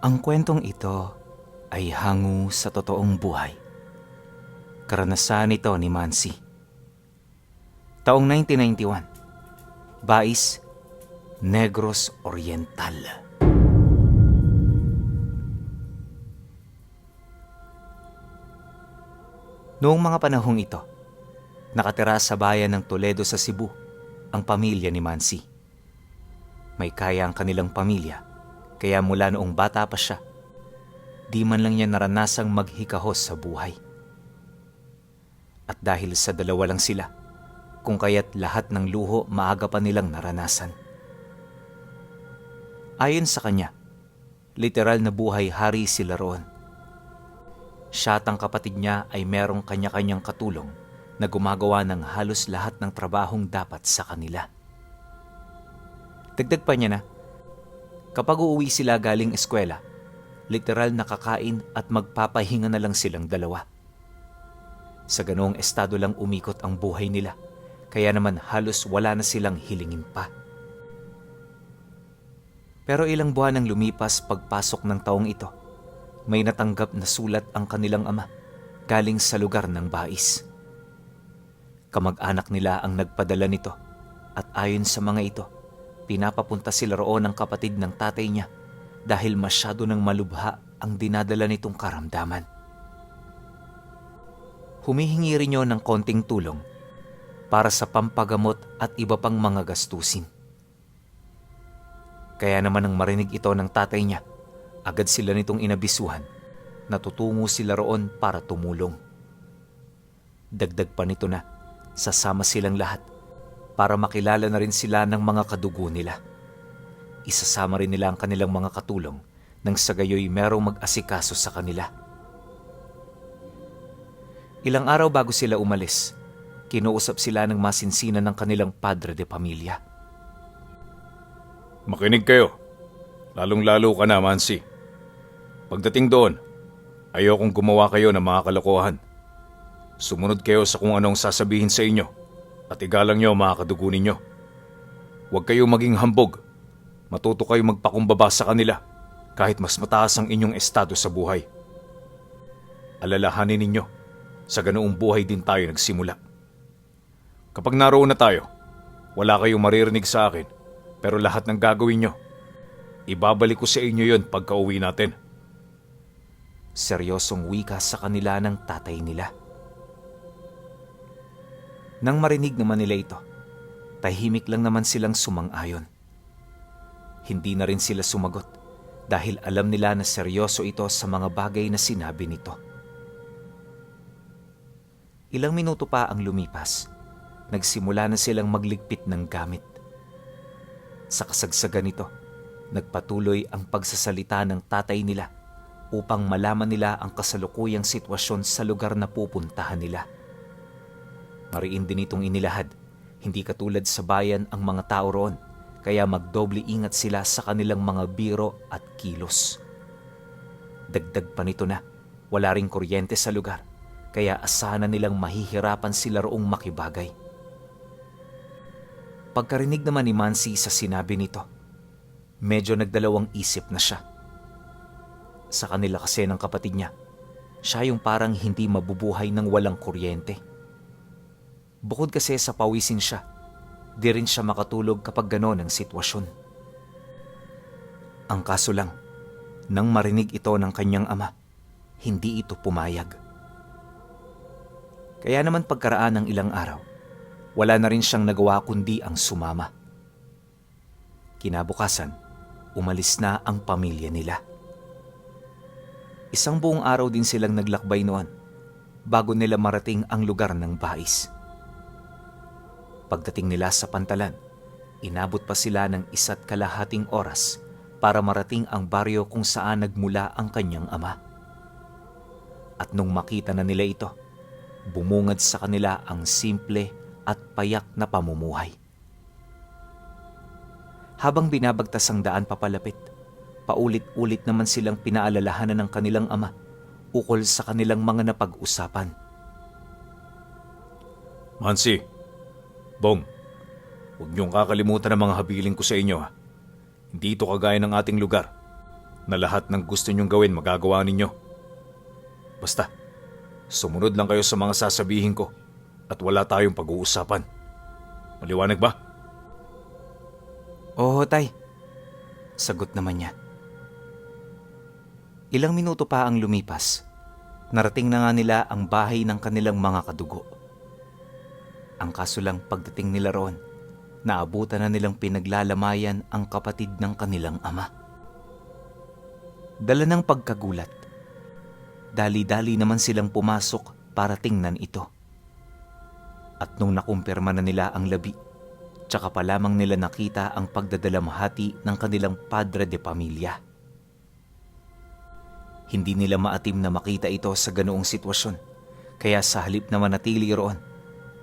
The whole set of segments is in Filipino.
Ang kwentong ito ay hango sa totoong buhay. Karanasan ito ni Mansi. Taong 1991, Bais, Negros Oriental. Noong mga panahong ito, nakatira sa bayan ng Toledo sa Cebu ang pamilya ni Mansi. May kaya ang kanilang pamilya, kaya mula noong bata pa siya, di man lang niya naranasang maghikahos sa buhay. At dahil sa dalawa lang sila, kung kaya't lahat ng luho maaga pa nilang naranasan. Ayon sa kanya, literal na buhay hari sila roon. Siya at ang kapatid niya ay merong kanya-kanyang katulong na gumagawa ng halos lahat ng trabahong dapat sa kanila. Dagdag pa niya na, kapag uuwi sila galing eskwela, literal na kakain at magpapahinga na lang silang dalawa. Sa ganoong estado lang umikot ang buhay nila, kaya naman halos wala na silang hilingin pa. Pero ilang buwan ang lumipas pagpasok ng taong ito, may natanggap na sulat ang kanilang ama galing sa lugar ng Bais. Kamag-anak nila ang nagpadala nito at ayon sa mga ito, pinapapunta sila roon ng kapatid ng tatay niya dahil masyado nang malubha ang dinadala nitong karamdaman. Humihingi rin yun ng konting tulong para sa pampagamot at iba pang mga gastusin. Kaya naman nang marinig ito ng tatay niya, agad sila nitong inabisuhan na tutungo sila roon para tumulong. Dagdag pa nito na sasama silang lahat para makilala na rin sila ng mga kadugo nila. Isasama rin nila ang kanilang mga katulong nang sa gayoy merong mag-asikaso sa kanila. Ilang araw bago sila umalis, kinuusap sila ng masinsinan ng kanilang padre de pamilya. Makinig kayo, lalong-lalo ka na, Mansi. Pagdating doon, ayokong gumawa kayo ng mga kalokohan. Sumunod kayo sa kung anong sasabihin sa inyo at igalang nyo mga kadugo ninyo. Huwag kayong maging hambog. Matuto kayo magpakumbaba sa kanila kahit mas mataas ang inyong estado sa buhay. Alalahanin ninyo, sa ganoong buhay din tayo nagsimula. Kapag naroon na tayo, wala kayong maririnig sa akin, pero lahat ng gagawin nyo, ibabalik ko sa inyo yon pagka-uwi natin. Seryosong wika sa kanila ng tatay nila. Nang marinig naman nila ito, tahimik lang naman silang sumang-ayon. Hindi na rin sila sumagot dahil alam nila na seryoso ito sa mga bagay na sinabi nito. Ilang minuto pa ang lumipas, nagsimula na silang magligpit ng gamit. Sa kasagsagan nito, nagpatuloy ang pagsasalita ng tatay nila upang malaman nila ang kasalukuyang sitwasyon sa lugar na pupuntahan nila. Mariin din itong inilahad, hindi katulad sa bayan ang mga tao roon, kaya magdoble ingat sila sa kanilang mga biro at kilos. Dagdag pa nito na wala ring kuryente sa lugar, kaya asahan na nilang mahihirapan sila roong makibagay. Pagkarinig naman ni Mansi sa sinabi nito, medyo nagdalawang isip na siya. Sa kanila kasi ng kapatid niya, siya yung parang hindi mabubuhay ng walang kuryente. Bukod kasi sa pawisin siya, di rin siya makatulog kapag gano'n ang sitwasyon. Ang kaso lang, nang marinig ito ng kanyang ama, hindi ito pumayag. Kaya naman pagkaraan ng ilang araw, wala na rin siyang nagawa kundi ang sumama. Kinabukasan, umalis na ang pamilya nila. Isang buong araw din silang naglakbay noon bago nila marating ang lugar ng Bais. Pagdating nila sa pantalan, inabot pa sila ng 1.5 oras para marating ang baryo kung saan nagmula ang kanyang ama. At nung makita na nila ito, bumungad sa kanila ang simple at payak na pamumuhay. Habang binabagtas ang daan papalapit, paulit-ulit naman silang pinaalalahanan ng kanilang ama ukol sa kanilang mga napag-usapan. Mansi, Bong, huwag niyong kakalimutan ang mga habiling ko sa inyo ha. Hindi ito kagaya ng ating lugar. na lahat ng gusto niyong gawin magagawa ninyo. Basta, sumunod lang kayo sa mga sasabihin ko at wala tayong pag-uusapan. Maliwanag ba? Oo, tay. Sagot naman niya. Ilang minuto pa ang lumipas. Narating na nga nila ang bahay ng kanilang mga kadugo. Ang kaso lang pagdating nila roon, naabutan na nilang pinaglalamayan ang kapatid ng kanilang ama. Dala ng pagkagulat, dali-dali naman silang pumasok para tingnan ito. At nung nakumpirma na nila ang labi, tsaka pa lamang nila nakita ang pagdadalamhati ng kanilang padre de pamilya. Hindi nila maatim na makita ito sa ganoong sitwasyon, kaya sa halip na manatili roon,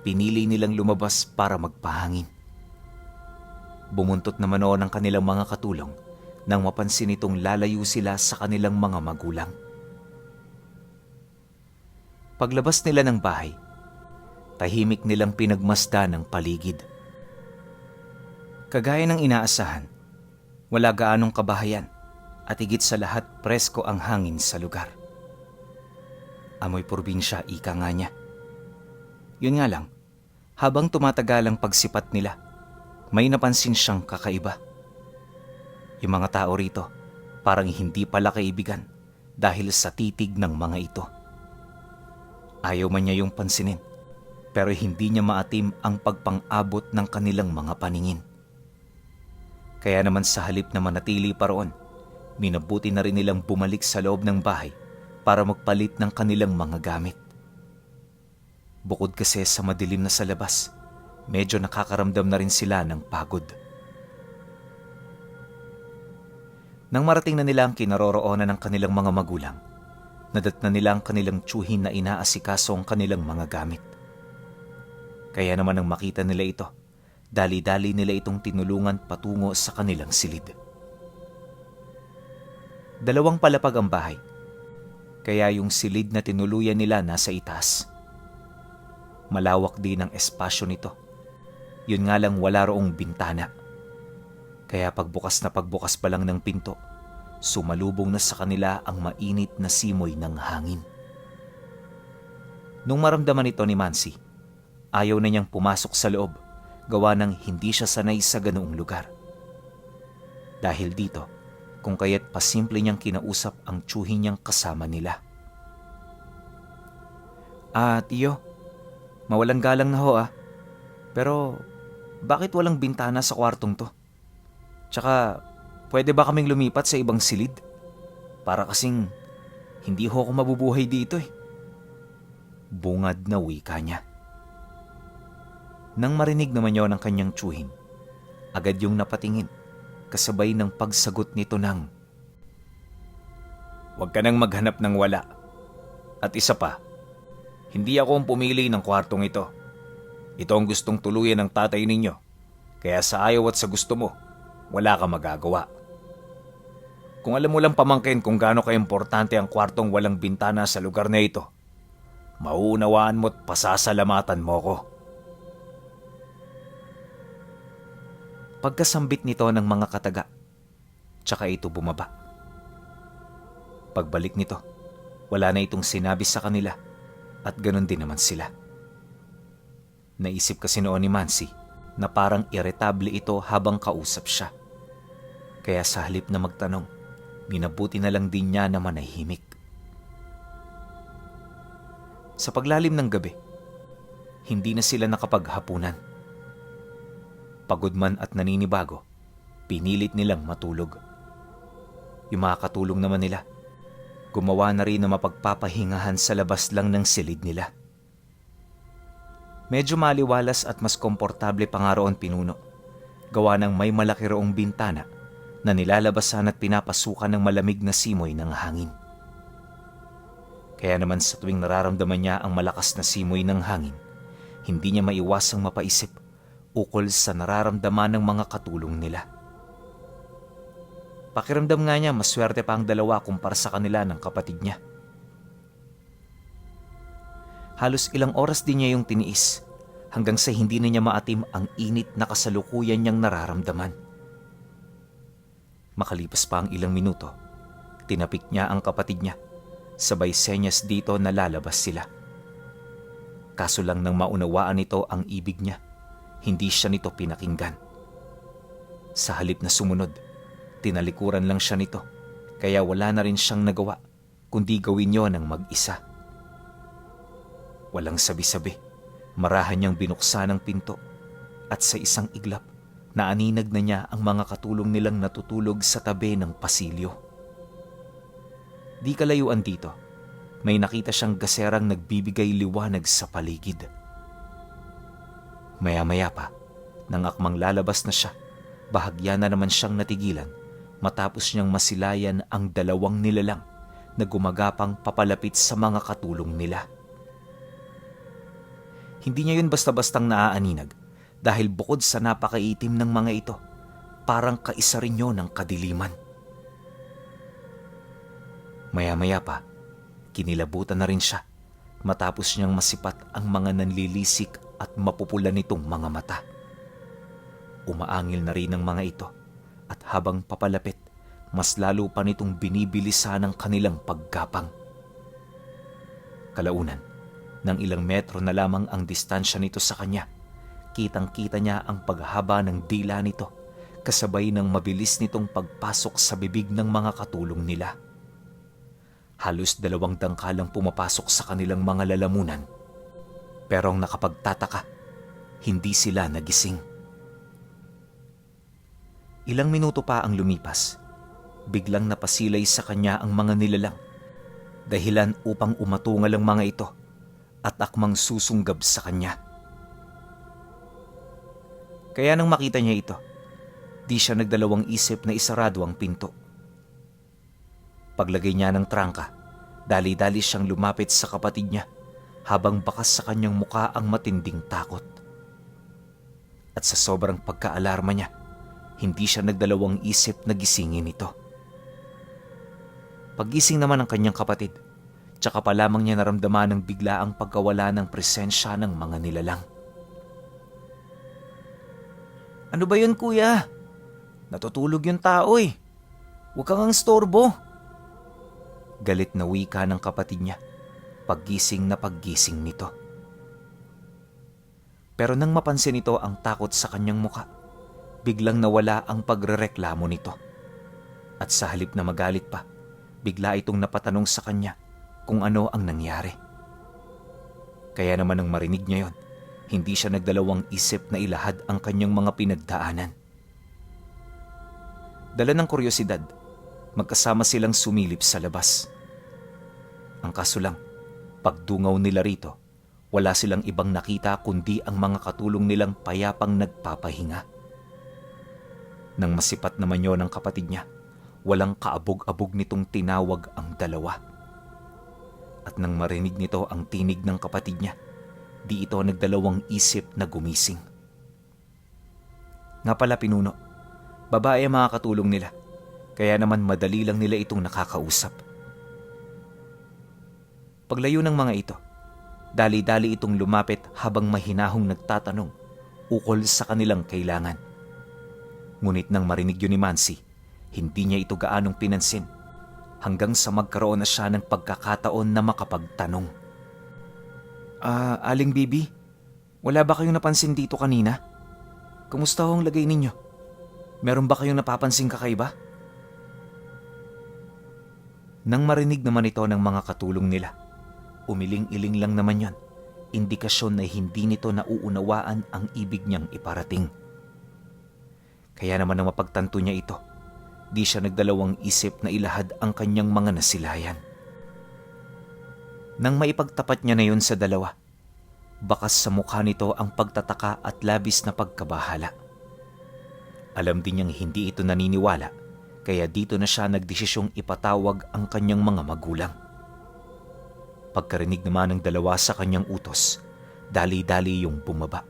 pinili nilang lumabas para magpahangin. Bumuntot naman noon ang kanilang mga katulong nang mapansin itong lalayo sila sa kanilang mga magulang. Paglabas nila ng bahay, tahimik nilang pinagmasdan ang paligid. Kagaya ng inaasahan, wala gaanong kabahayan at higit sa lahat presko ang hangin sa lugar. Amoy probinsya, ika nga niya. Yun nga lang, habang tumatagal ang pagsipat nila, may napansin siyang kakaiba. Yung mga tao rito parang hindi pala kaibigan dahil sa titig ng mga ito. Ayaw man niya yung pansinin, pero hindi niya maatim ang pagpang-abot ng kanilang mga paningin. Kaya naman sa halip na manatili pa roon, minabuti na rin nilang bumalik sa loob ng bahay para magpalit ng kanilang mga gamit. Bukod kasi sa madilim na sa labas, medyo nakakaramdam na rin sila ng pagod. Nang marating na nila ang kinaroroonan ng kanilang mga magulang, nadatna nila ang kanilang tiyuhin na inaasikaso ang kanilang mga gamit. Kaya naman nang makita nila ito, dali-dali nila itong tinulungan patungo sa kanilang silid. 2 palapag ang bahay, kaya yung silid na tinuluyan nila nasa itaas. Malawak din ang espasyo nito. Yun nga lang wala roong bintana. Kaya pagbukas pa lang ng pinto, sumalubong na sa kanila ang mainit na simoy ng hangin. Nung maramdaman ito ni Mansi, ayaw na niyang pumasok sa loob, gawa ng hindi siya sanay sa ganoong lugar. Dahil dito, kung kaya't pasimple niyang kinausap ang tiyuhin niyang kasama nila. Tiyo, mawalang galang na ho Pero bakit walang bintana sa kwartong to? Tsaka, pwede ba kaming lumipat sa ibang silid? Para kasing hindi ho ako mabubuhay dito Bungad na wika niya. Nang marinig naman niyo ng kanyang tiyuhin, agad yung napatingin, kasabay ng pagsagot nito ng, "Huwag ka nang maghanap ng wala. At isa pa, hindi ako ang pumili ng kwartong ito. Ito ang gustong tuluyan ng tatay ninyo. Kaya sa ayaw at sa gusto mo, wala ka magagawa. Kung alam mo lang pamangkin kung gaano kaimportante ang kwartong walang bintana sa lugar na ito, mauunawaan mo't pasasalamatan mo ko." Pagkasambit nito ng mga kataga, tsaka ito bumaba. Pagbalik nito, wala na itong sinabi sa kanila at ganun din naman sila. Naisip kasi noon ni Mansi na parang iritable ito habang kausap siya. Kaya sa halip na magtanong, minabuti na lang din niya na manahimik. Sa paglalim ng gabi, hindi na sila nakapaghapunan. Pagod man at naninibago, pinilit nilang matulog. Yung mga katulong naman nila, gumawa na rin na mapagpapahingahan sa labas lang ng silid nila. Medyo maliwalas at mas komportable pa nga roon pinuno, gawa ng may malaki roong bintana na nilalabasan at pinapasukan ng malamig na simoy ng hangin. Kaya naman sa tuwing nararamdaman niya ang malakas na simoy ng hangin, hindi niya maiwasang mapaisip ukol sa nararamdaman ng mga katulong nila. Pakiramdam nga niya maswerte pa ang dalawa kumpara sa kanila ng kapatid niya. Halos ilang oras din niya yung tiniis hanggang sa hindi na niya maatim ang init na kasalukuyan niyang nararamdaman. Makalipas pa ang ilang minuto, Tinapik niya ang kapatid niya. Sabay senyas dito na lalabas sila. Kaso lang nang maunawaan nito ang ibig niya, hindi siya nito pinakinggan. Sa halip na sumunod, tinalikuran lang siya nito, kaya wala na rin siyang nagawa kundi gawin yon ng mag-isa. Walang sabi-sabi, marahan niyang binuksan ang pinto at sa isang iglap, naaninag na niya ang mga katulong nilang natutulog sa tabi ng pasilyo. Di kalayuan dito, may nakita siyang gaserang nagbibigay liwanag sa paligid. Maya-maya pa, nang akmang lalabas na siya, bahagya na naman siyang natigilan matapos niyang masilayan ang dalawang nilalang na gumagapang papalapit sa mga katulong nila. Hindi niya yun basta-bastang naaaninag dahil bukod sa napakaitim ng mga ito, parang kaisa rin yun ng kadiliman. Maya-maya pa, kinilabutan na rin siya matapos niyang masipat ang mga nanlilisik at mapupula nitong mga mata. Umaangil na rin ang mga ito at habang papalapit, mas lalo pa nitong binibilisan ang kanilang paggapang. Kalaunan, nang ilang metro na lamang ang distansya nito sa kanya, kitang-kita niya ang paghaba ng dila nito kasabay ng mabilis nitong pagpasok sa bibig ng mga katulong nila. Halos 2 dangkalang pumapasok sa kanilang mga lalamunan. Pero ang nakapagtataka, hindi sila nagising. Ilang minuto pa ang lumipas. Biglang napasilay sa kanya ang mga nilalang, dahilan upang umatungal ang mga ito at akmang susunggab sa kanya. Kaya nang makita niya ito, di siya nagdalawang isip na isarado ang pinto. Paglagay niya ng trangka, dali-dali siyang lumapit sa kapatid niya habang bakas sa kanyang muka ang matinding takot. At sa sobrang pagkaalarma niya, hindi siya nagdalawang isip na gisingin ito. Paggising naman ng kanyang kapatid, tsaka pa lamang niya naramdaman ng bigla ang pagkawala ng presensya ng mga nilalang. "Ano ba yun, kuya? Natutulog yung tao eh. Huwag kang ang storbo." Galit na wika ng kapatid niya, paggising na paggising nito. Pero nang mapansin nito ang takot sa kanyang muka, biglang nawala ang pagrereklamo nito. At sa halip na magalit pa, bigla itong napatanong sa kanya kung ano ang nangyari. Kaya naman nang marinig niya yon, hindi siya nagdalawang isip na ilahad ang kanyang mga pinagdaanan. Dala ng kuryosidad, magkasama silang sumilip sa labas. Ang kaso lang, pagdungaw nila rito, wala silang ibang nakita kundi ang mga katulong nilang payapang nagpapahinga. Nang masipat naman yon ng kapatid niya, walang kaabog-abog nitong tinawag ang dalawa. At nang marinig nito ang tinig ng kapatid niya, di ito nagdalawang isip na gumising. Nga pala pinuno, babae ang mga katulong nila, kaya naman madali lang nila itong nakakausap. Paglayo ng mga ito, dali-dali itong lumapit habang mahinahong nagtatanong ukol sa kanilang kailangan. Ngunit nang marinig yun ni Mansi, hindi niya ito gaanong pinansin hanggang sa magkaroon na siya ng pagkakataon na makapagtanong. Aling Bibi, wala ba kayong napansin dito kanina? Kumusta ho ang lagay ninyo? Meron ba kayong napapansing kakaiba? Nang marinig naman ito ng mga katulong nila, umiling-iling lang naman yon, indikasyon na hindi nito nauunawaan ang ibig niyang iparating. Kaya naman nang mapagtanto niya ito, di siya nagdalawang isip na ilahad ang kanyang mga nasilayan. Nang maipagtapat niya na yun sa dalawa, bakas sa mukha nito ang pagtataka at labis na pagkabahala. Alam din niyang hindi ito naniniwala, kaya dito na siya nagdesisyong ipatawag ang kanyang mga magulang. Pagkarinig naman ng dalawa sa kanyang utos, dali-dali yung bumaba.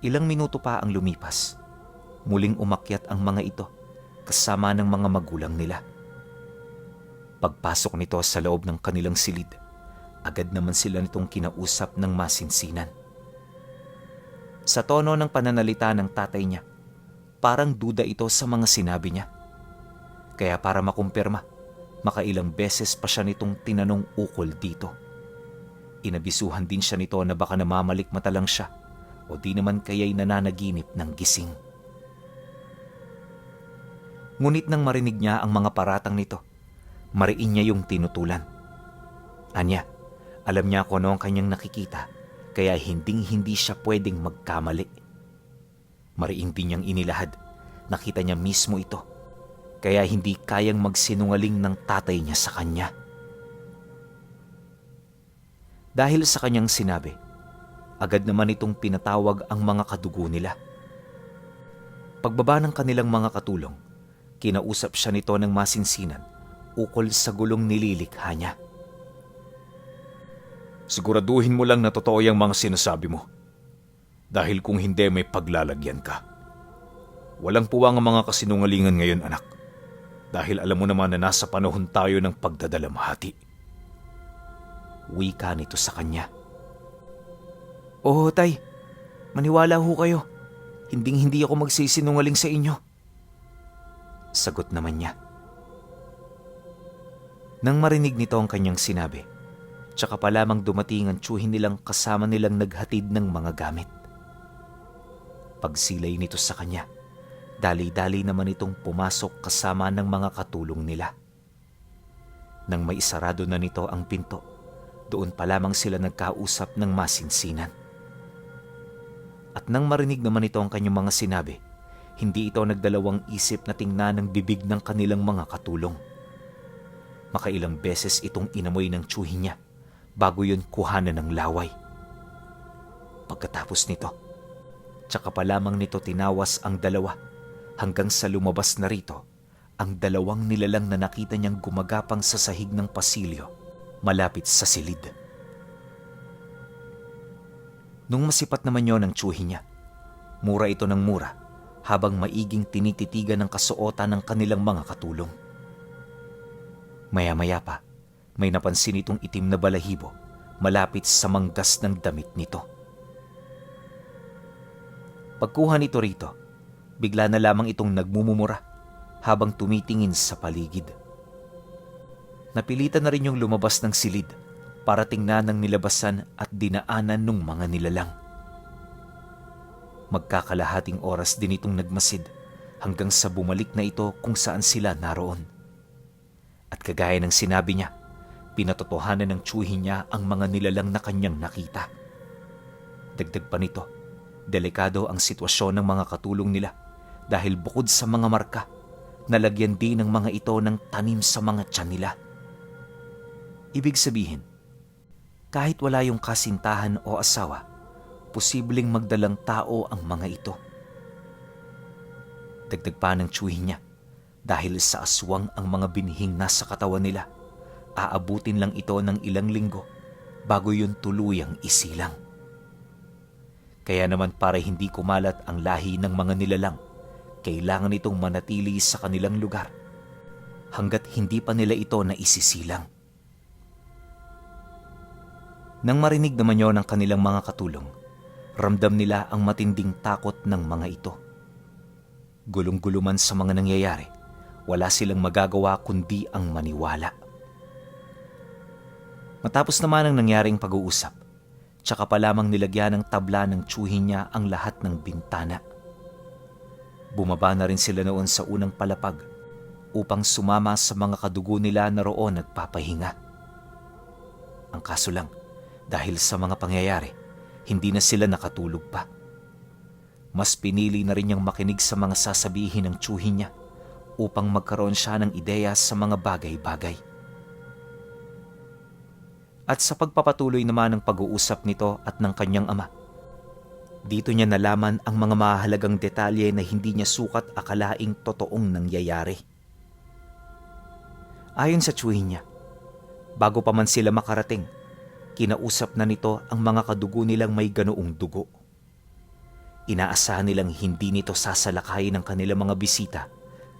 Ilang minuto pa ang lumipas. Muling umakyat ang mga ito kasama ng mga magulang nila. Pagpasok nito sa loob ng kanilang silid, agad naman sila nitong kinausap ng masinsinan. Sa tono ng pananalita ng tatay niya, parang duda ito sa mga sinabi niya. Kaya para makumpirma, makailang beses pa siya nitong tinanong ukol dito. Inabisuhan din siya nito na baka namamalikmata lang siya o di naman kaya'y nananaginip ng gising. Ngunit nang marinig niya ang mga paratang nito, mariin niya yung tinutulan. Anya, alam niya kung ano ang kanyang nakikita, kaya hindi siya pwedeng magkamali. Mariin din niyang inilahad, nakita niya mismo ito, kaya hindi kayang magsinungaling ng tatay niya sa kanya. Dahil sa kanyang sinabi, agad naman itong pinatawag ang mga kadugo nila. Pagbaba ng kanilang mga katulong, kinausap siya nito ng masinsinan ukol sa gulong nililikha niya. Siguraduhin mo lang na totoo yung mga sinasabi mo. Dahil kung hindi, may paglalagyan ka. Walang puwang ang mga kasinungalingan ngayon, anak. Dahil alam mo naman na nasa panahon tayo ng pagdadalamhati. Wika nito sa kanya. Oo, tay. Maniwala ho kayo. Hindi ako magsisinungaling sa inyo. Sagot naman niya. Nang marinig nito ang kanyang sinabi, tsaka pa lamang dumating ang tiyuhin nilang kasama nilang naghatid ng mga gamit. Pagsilay nito sa kanya, dali-dali naman itong pumasok kasama ng mga katulong nila. Nang maisarado na nito ang pinto, doon pa lamang sila nagkausap ng masinsinan. At nang marinig naman ito ang kanyang mga sinabi, hindi ito nagdalawang isip na tingnan ng bibig ng kanilang mga katulong. Makailang beses itong inamoy ng tiyuhin niya bago yun kuhanan ng laway. Pagkatapos nito, tsaka pa lamang nito tinawas ang dalawa hanggang sa lumabas na rito ang dalawang nilalang na nakita niyang gumagapang sa sahig ng pasilyo malapit sa silid. Nung masipat naman yon ang tiyuhin niya, mura ito ng mura habang maiging tinititigan ng kasuotan ng kanilang mga katulong. Maya-maya pa, may napansin itong itim na balahibo malapit sa manggas ng damit nito. Pagkuha nito rito, bigla na lamang itong nagmumumura habang tumitingin sa paligid. Napilitan na rin yung lumabas ng silid para tingnan ng nilabasan at dinaanan ng mga nilalang. Magkakalahating oras din itong nagmasid hanggang sa bumalik na ito kung saan sila naroon. At kagaya ng sinabi niya, pinatotohanan ng tiyuhin niya ang mga nilalang na kanyang nakita. Dagdag pa nito, delikado ang sitwasyon ng mga katulong nila dahil bukod sa mga marka, nalagyan din ng mga ito ng tanim sa mga tiyan nila. Ibig sabihin, kahit wala yung kasintahan o asawa, posibleng magdalang tao ang mga ito. Dagdag pa ng tiyuhin niya, dahil sa aswang ang mga binhing nasa katawan nila, aabutin lang ito ng ilang linggo bago yun tuluyang isilang. Kaya naman para hindi kumalat ang lahi ng mga nilalang, kailangan itong manatili sa kanilang lugar hanggat hindi pa nila ito naisisilang. Nang marinig naman yon ng kanilang mga katulong, ramdam nila ang matinding takot ng mga ito. Gulong-gulo man sa mga nangyayari, wala silang magagawa kundi ang maniwala. Matapos naman ang nangyaring pag-uusap, tsaka pa lamang nilagyan ng tabla ng tiyuhin niya ang lahat ng bintana. Bumaba na rin sila noon sa unang palapag upang sumama sa mga kadugo nila na roon nagpapahinga. Ang kaso lang, dahil sa mga pangyayari, hindi na sila nakatulog pa. Mas pinili na rin niyang makinig sa mga sasabihin ng tiyuhin niya upang magkaroon siya ng ideya sa mga bagay-bagay. At sa pagpapatuloy naman ng pag-uusap nito at ng kanyang ama, dito niya nalaman ang mga mahalagang detalye na hindi niya sukat akalaing totoong nangyayari. Ayon sa tiyuhin niya, bago pa man sila makarating, kinausap na nito ang mga kadugo nilang may ganoong dugo. Inaasahan nilang hindi nito sasalakayin ng kanilang mga bisita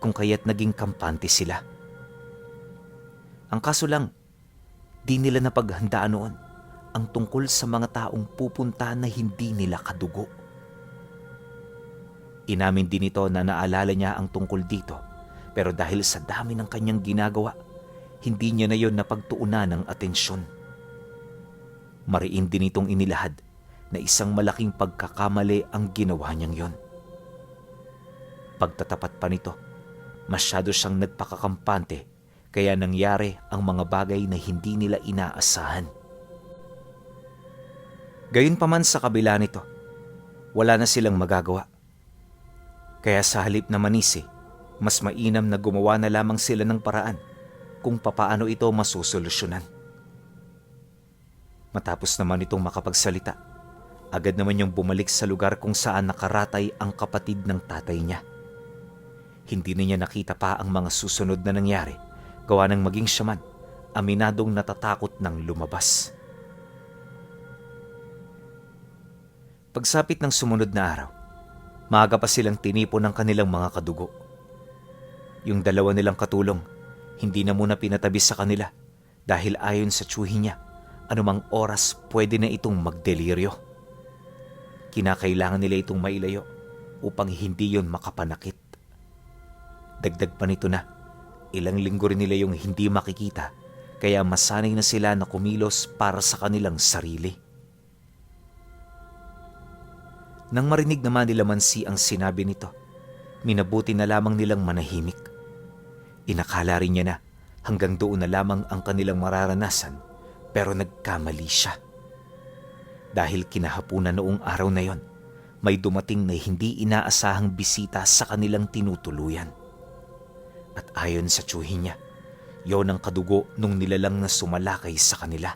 kung kaya't naging kampante sila. Ang kaso lang, di nila napaghandaan noon ang tungkol sa mga taong pupunta na hindi nila kadugo. Inamin din ito na naalala niya ang tungkol dito Pero dahil sa dami ng kanyang ginagawa, hindi niya na yon napagtuunan ng atensyon. Mariin din itong inilahad na isang malaking pagkakamali ang ginawa niyang yon. Pagtatapat pa nito, masyado siyang nagpakakampante kaya nangyari ang mga bagay na hindi nila inaasahan. Gayunpaman sa kabila nito, wala na silang magagawa. Kaya sa halip na manisi, mas mainam na gumawa na lamang sila ng paraan kung papaano ito masusolusyonan. Matapos naman itong makapagsalita, agad naman niyang bumalik sa lugar kung saan nakaratay ang kapatid ng tatay niya. Hindi na niya nakita pa ang mga susunod na nangyari, gawa ng maging siya man, aminadong natatakot ng lumabas. Pagsapit ng sumunod na araw, maaga pa silang tinipon ng kanilang mga kadugo. Yung dalawa nilang katulong, hindi na muna pinatabi sa kanila dahil ayon sa tsuhi niya, anumang oras pwede na itong magdeliryo. Kinakailangan nila itong mailayo upang hindi yon makapanakit. Dagdag pa nito na, ilang linggo rin nila yung hindi makikita kaya masanay na sila na kumilos para sa kanilang sarili. Nang marinig naman nila Mansi ang sinabi nito, minabuti na lamang nilang manahimik. Inakala rin niya na hanggang doon na lamang ang kanilang mararanasan pero nagkamali siya. Dahil kinahapunan noong araw na yon, may dumating na hindi inaasahang bisita sa kanilang tinutuluyan. At ayon sa tsuhi niya, yon ang kadugo nung nilalang na sumalakay sa kanila.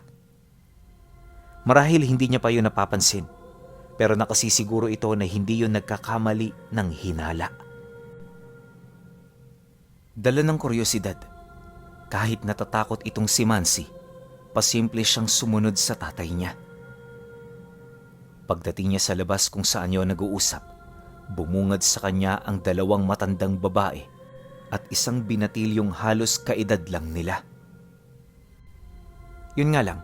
Marahil hindi niya pa yun napapansin, pero nakasisiguro ito na hindi yun nagkakamali ng hinala. Dala ng kuryosidad, kahit natatakot itong si Mansi, pasimple siyang sumunod sa tatay niya. Pagdating niya sa labas kung saan yun nag-uusap, bumungad sa kanya ang dalawang matandang babae at isang binatilyong halos kaedad lang nila. Yun nga lang,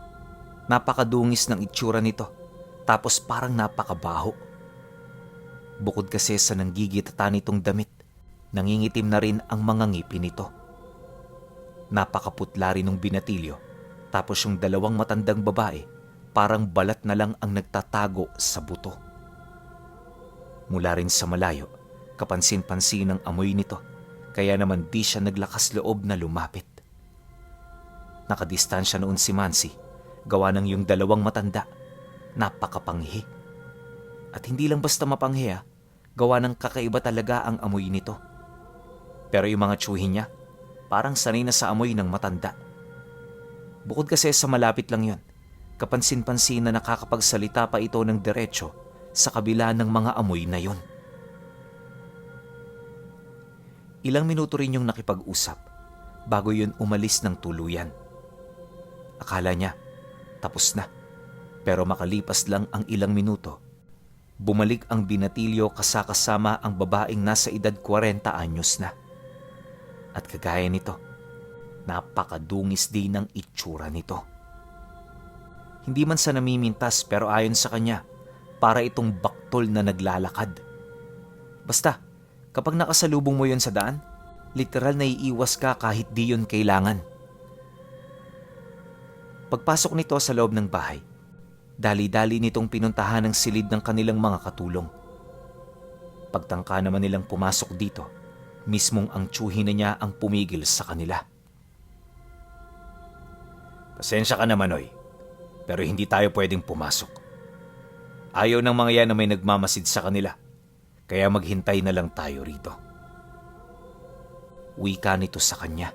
napakadungis ng itsura nito, tapos parang napakabaho. Bukod kasi sa nanggigitata nitong damit, nangingitim na rin ang mga ngipin nito. Napakaputla rin ng binatilyo, tapos yung dalawang matandang babae, parang balat na lang ang nagtatago sa buto. Mula rin sa malayo, kapansin-pansin ang amoy nito, kaya naman di siya naglakas loob na lumapit. Nakadistansya noon si Mansi, gawa ng yung dalawang matanda, napakapanghi. At hindi lang basta mapanghi, gawa ng kakaiba talaga ang amoy nito. Pero yung mga tsuhi niya, parang sanay na sa amoy ng matanda. Bukod kasi sa malapit lang yon, kapansin-pansin na nakakapagsalita pa ito ng diretso sa kabila ng mga amoy na yon. Ilang minuto rin yung nakipag-usap bago yun umalis ng tuluyan. Akala niya, tapos na. Pero makalipas lang ang ilang minuto, bumalik ang binatilyo kasama ang babaeng nasa edad 40 anyos na. At kagaya nito, napakadungis din ang itsura nito. Hindi man sa namimintas pero ayon sa kanya, para itong baktol na naglalakad. Basta, kapag nakasalubong mo yon sa daan, literal na iiwas ka kahit di yon kailangan. Pagpasok nito sa loob ng bahay, dali-dali nitong pinuntahan ang silid ng kanilang mga katulong. Pagtangka naman nilang pumasok dito, mismong ang tsuhi na niya ang pumigil sa kanila. Pasensya ka naman, Oy, pero hindi tayo pwedeng pumasok. Ayaw ng mga yan na may nagmamasid sa kanila, kaya maghintay na lang tayo rito. Wika nito sa kanya.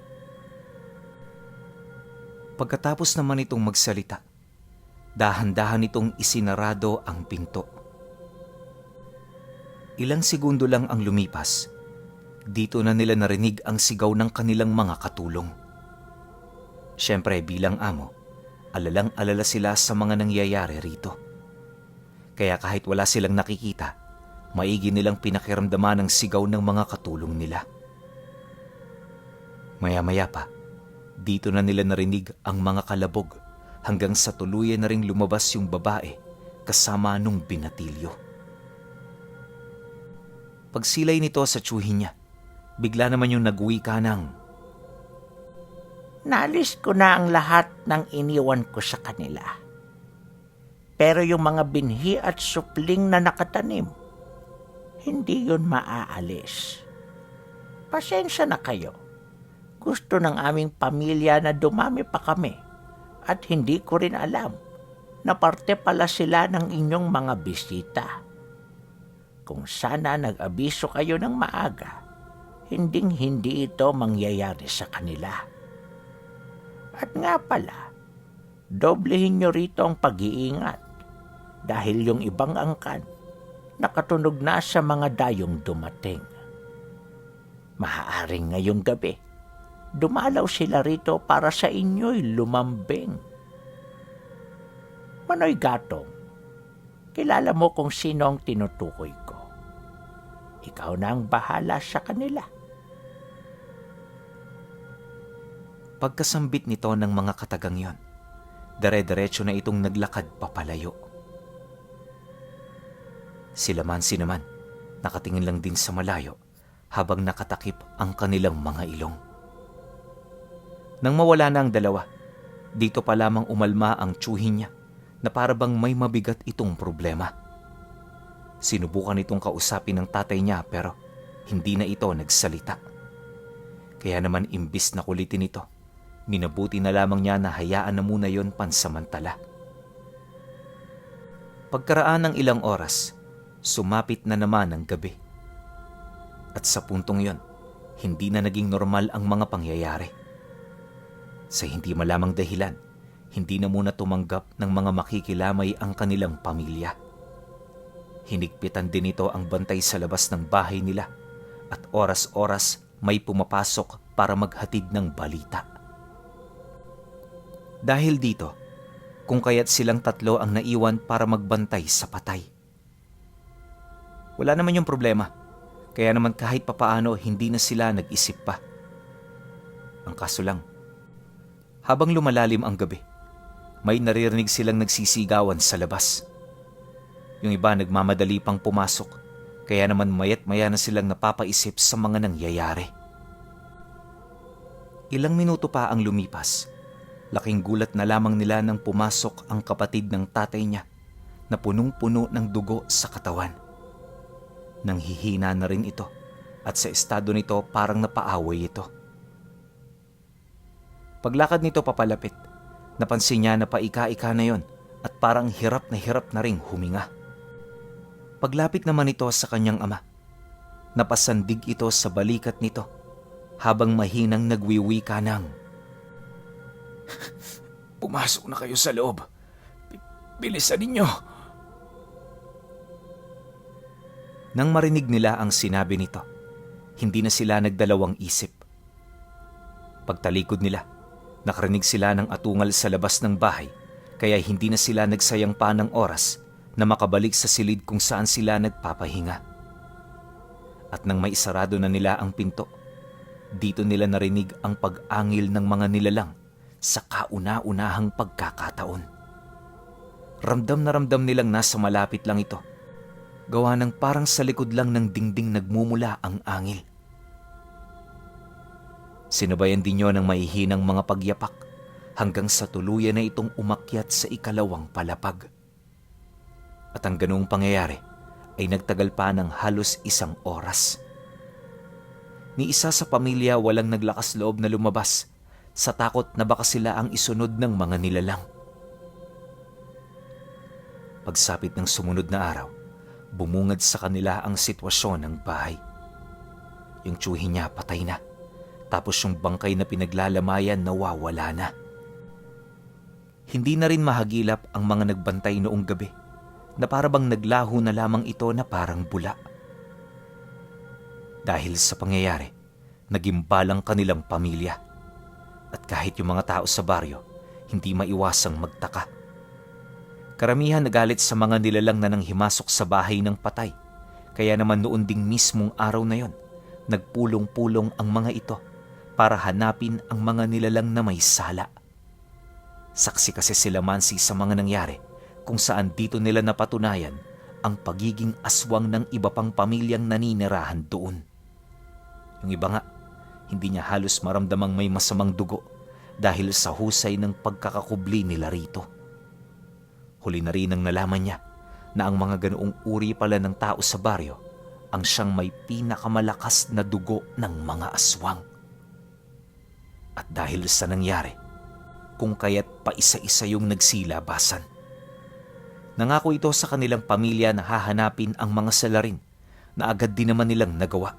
Pagkatapos naman itong magsalita, dahan-dahan itong isinarado ang pinto. Ilang segundo lang ang lumipas, dito na nila narinig ang sigaw ng kanilang mga katulong. Siyempre bilang amo, alalang-alala sila sa mga nangyayari rito. Kaya kahit wala silang nakikita, maigi nilang pinakiramdaman ang sigaw ng mga katulong nila. Maya-maya pa, dito na nila narinig ang mga kalabog hanggang sa tuluyan na ring lumabas yung babae kasama nung binatilyo. Pagsilay nito sa tsuhi niya, bigla naman yung nagwika ng, Naalis ko na ang lahat ng iniwan ko sa kanila. Pero yung mga binhi at supling na nakatanim, hindi yun maaalis. Pasensya na kayo. Gusto ng aming pamilya na dumami pa kami at hindi ko rin alam na parte pala sila ng inyong mga bisita. Kung sana nag-abiso kayo ng maaga, hindi ito mangyayari sa kanila. At nga pala, doblehin nyo rito ang pag-iingat dahil yung ibang angkan nakatunog na sa mga dayong dumating. Maaaring ngayong gabi, dumalaw sila rito para sa inyo'y lumambing. Manoy Gatong, kilala mo kung sino ang tinutukoy ko. Ikaw na ang bahala sa kanila. Pagkasambit nito ng mga katagang yon, dere-derecho na itong naglakad papalayo. Sila Mansi naman, nakatingin lang din sa malayo habang nakatakip ang kanilang mga ilong. Nang mawala na ang dalawa, dito pa lamang umalma ang tsuhin niya na para bang may mabigat itong problema. Sinubukan itong kausapin ng tatay niya pero hindi na ito nagsalita. Kaya naman imbis na kulitin ito, minabuti na lamang niya na hayaan na muna yon pansamantala. Pagkaraan ng ilang oras, sumapit na naman ang gabi. At sa puntong yon, hindi na naging normal ang mga pangyayari. Sa hindi malamang dahilan, hindi na muna tumanggap ng mga makikilamay ang kanilang pamilya. Hinigpitan din ito ang bantay sa labas ng bahay nila at oras-oras may pumapasok para maghatid ng balita. Dahil dito, kung kaya't silang tatlo ang naiwan para magbantay sa patay. Wala naman yung problema, kaya naman kahit papaano hindi na sila nag-isip pa. Ang kaso lang, habang lumalalim ang gabi, may naririnig silang nagsisigawan sa labas. Yung iba nagmamadali pang pumasok, kaya naman mayat maya na silang napapaisip sa mga nangyayari. Ilang minuto pa ang lumipas, laking gulat na lamang nila nang pumasok ang kapatid ng tatay niya na punong-puno ng dugo sa katawan. Nanghihina na rin ito at sa estado nito parang napaaway ito. Paglakad nito papalapit, napansin niya na paika-ika na yon at parang hirap na ring huminga. Paglapit naman ito sa kanyang ama, napasandig ito sa balikat nito habang mahinang nagwiwika ng, Pumasok na kayo sa loob. Bilisan ninyo. Nang marinig nila ang sinabi nito, hindi na sila nagdalawang isip. Pagtalikod nila, nakarinig sila ng atungal sa labas ng bahay, kaya hindi na sila nagsayang pa ng oras na makabalik sa silid kung saan sila nagpapahinga. At nang maisarado na nila ang pinto, dito nila narinig ang pag-angil ng mga nilalang sa kauna-unahang pagkakataon. Ramdam na ramdam nilang nasa malapit lang ito, gawa ng parang sa likod lang ng dingding nagmumula ang angil. Sinabayan din niyo ng maihinang mga pagyapak hanggang sa tuluyan na itong umakyat sa ikalawang palapag. At ang ganoong pangyayari ay nagtagal pa ng halos 1 oras. Ni isa sa pamilya walang naglakas loob na lumabas sa takot na baka sila ang isunod ng mga nilalang. Pagsapit ng sumunod na araw, bumungad sa kanila ang sitwasyon ng bahay. Yung tsuhin niya patay na, tapos yung bangkay na pinaglalamayan nawawala na. Hindi na rin mahagilap ang mga nagbantay noong gabi na parabang naglaho na lamang ito na parang bula. Dahil sa pangyayari, nagimbalang kanilang pamilya. At kahit yung mga tao sa baryo, hindi maiwasang magtaka. Karamihan nagalit sa mga nilalang na nang himasok sa bahay ng patay. Kaya naman noon ding mismong araw na yon, nagpulong-pulong ang mga ito para hanapin ang mga nilalang na may sala. Saksi kasi sila Mansi sa mga nangyari kung saan dito nila napatunayan ang pagiging aswang ng iba pang pamilyang naninirahan doon. Yung iba nga, hindi niya halos maramdamang may masamang dugo dahil sa husay ng pagkakakubli nila rito. Huli na rin ang nalaman niya na ang mga ganoong uri pala ng tao sa baryo ang siyang may pinakamalakas na dugo ng mga aswang. At dahil sa nangyari, kung kaya't pa isa-isa yung nagsilabasan. Nangako ito sa kanilang pamilya na hahanapin ang mga salarin na agad din naman nilang nagawa.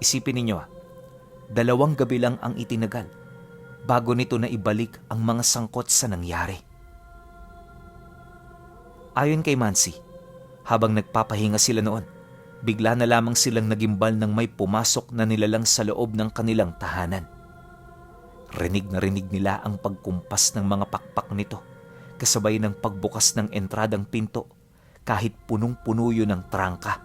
Isipin ninyo 2 gabi lang ang itinagal bago nito na ibalik ang mga sangkot sa nangyari. Ayon kay Mansi, habang nagpapahinga sila noon, bigla na lamang silang nagimbal ng may pumasok na nilalang sa loob ng kanilang tahanan. Rinig na rinig nila ang pagkumpas ng mga pakpak nito, kasabay ng pagbukas ng entradang pinto kahit punong-puno yun ng trangka.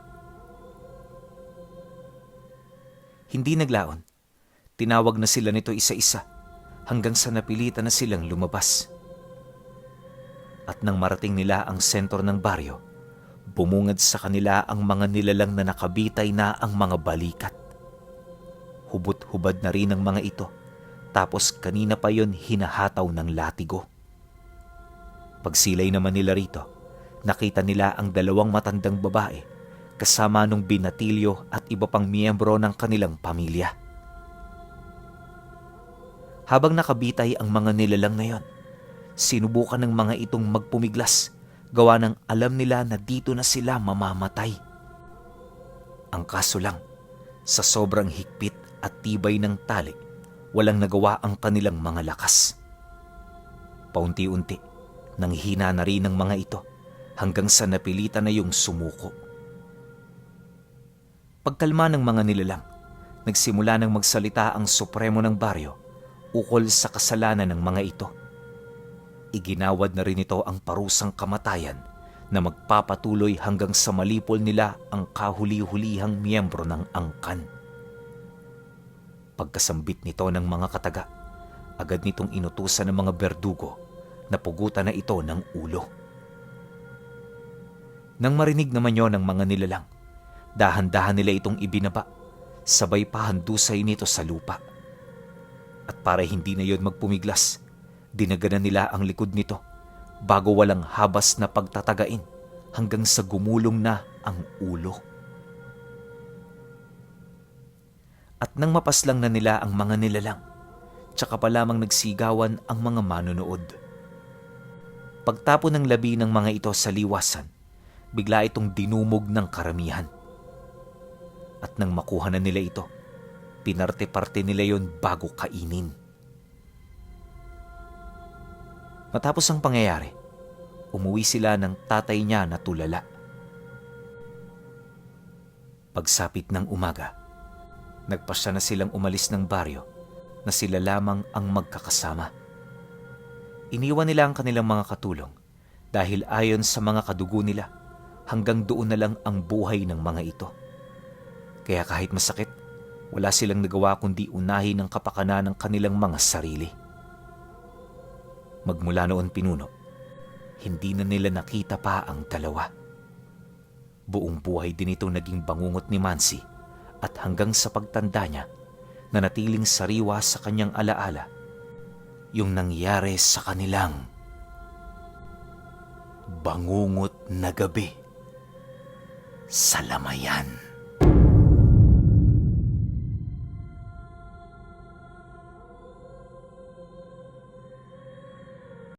Hindi naglaon. Tinawag na sila nito isa-isa hanggang sa napilitan na silang lumabas. At nang marating nila ang sentro ng baryo, bumungad sa kanila ang mga nilalang na nakabitay na ang mga balikat. Hubot-hubad na rin ang mga ito, tapos kanina pa yon hinahataw ng latigo. Pagsilay naman nila rito, nakita nila ang 2 matandang babae kasama nung binatilyo at iba pang miyembro ng kanilang pamilya. Habang nakabitay ang mga nilalang na yon, sinubukan ng mga itong magpumiglas, gawa ng alam nila na dito na sila mamamatay. Ang kaso lang, sa sobrang higpit at tibay ng tali, walang nagawa ang kanilang mga lakas. Paunti-unti, nanghina na rin ang mga ito hanggang sa napilitan na yung sumuko. Pagkalma ng mga nilalang, nagsimula ng magsalita ang supremo ng baryo ukol sa kasalanan ng mga ito. Iginawad na rin ito ang parusang kamatayan na magpapatuloy hanggang sa malipol nila ang kahuli-hulihang miyembro ng angkan. Pagkasambit nito ng mga kataga, agad nitong inutusan ng mga berdugo na pugutan na ito ng ulo. Nang marinig naman yon ng mga nilalang, dahan-dahan nila itong ibinaba, sabay pahandusay nito sa lupa. At para hindi na yon magpumiglas, dinaganan nila ang likod nito bago walang habas na pagtatagain hanggang sa gumulong na ang ulo. At nang mapaslang na nila ang mga nilalang, tsaka pa lamang nagsigawan ang mga manonood. Pagtapon ng labi ng mga ito sa liwasan, bigla itong dinumog ng karamihan. At nang makuha na nila ito, pinarte-parte nila yon bago kainin. Matapos ang pangyayari, umuwi sila ng tatay niya na tulala. Pagsapit ng umaga, nagpasya na silang umalis ng baryo na sila lamang ang magkakasama. Iniwan nila ang kanilang mga katulong dahil ayon sa mga kadugo nila, hanggang doon na lang ang buhay ng mga ito. Kaya kahit masakit, wala silang nagawa kundi unahin ang kapakanan ng kanilang mga sarili. Magmula noon pinuno, hindi na nila nakita pa ang dalawa. Buong buhay din ito naging bangungot ni Mansi at hanggang sa pagtanda niya, nanatiling sariwa sa kanyang alaala yung nangyari sa kanilang bangungot na gabi sa Lamayan.